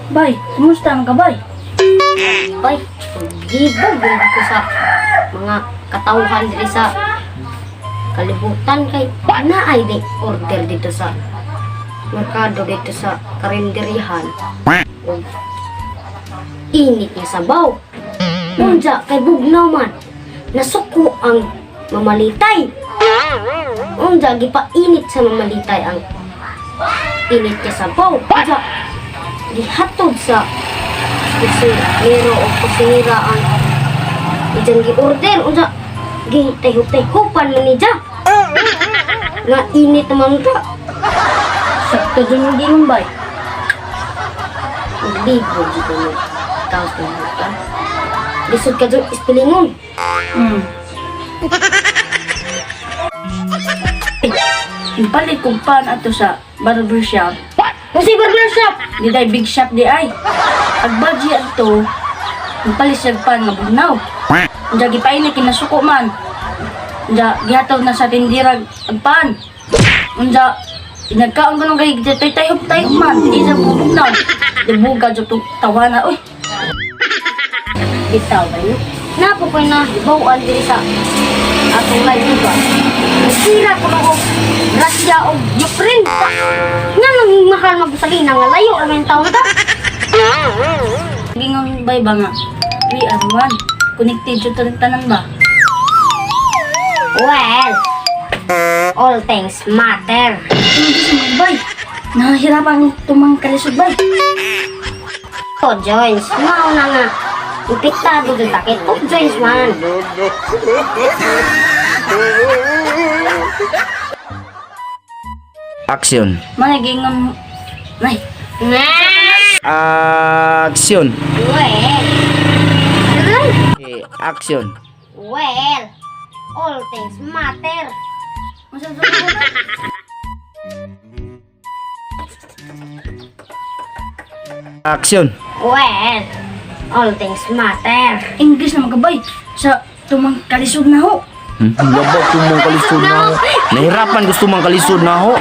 Bay, kumusta ang kabay? Bay, gibog din ko sa mga katauhan diri sa kalibutan kay naay di order dito sa merkado dito sa karinderihan. Og init nga sabaw. Unja kay bugnaw man. Nasuko ang mamalitay. Unja gipainit sa mamalitay ang init nga sabaw. Unja gihatod sa kusinero o kusinira ang ijan gi-order. Unja gitayhop-tayhopan man ni Jack. Nga init naman ka. Sakto dun yung gingon bay. Libo dito mo. Kaos na ka. Lisod ka dyan ispilingon. Impalit kong pan ato sa barbershop. Kasi barbershop! Di day big shop di ay. Agbadji ato, impalit siya pan nga bugnaw. Unja gipainit kinasuko man. Unja gihataw na sa tindirag agpan. Unja nagkaon ko nung kay tayhop man. Di sa bugnaw. Di buga dyan itong tawana. Uy, Bitaw ba yun? Napo ko na bawaan diri sa atong live ba? Nasira ko na ko Russia o Ukraine. Nga nang mahal mabusalina nga layo ang taon ta. gingon bay ba nga. We are one. Connected dyan ito tanan ba? Well, all things matter. Ano gusto mo bay? Nahihirapan tumang kalisod bay. O Joyce, mauna nga. Ipitado dito takit. O Joyce man. Action. Gingon. Nay, Action. Well, Okay, action. well, all things matter. masasabi ko na. Action. Well, all things matter. English na magabay. Sa tumang kalisod na ho. Gabak ko mong kalisod na ako. Nahirapan gusto mong kalisod na ako.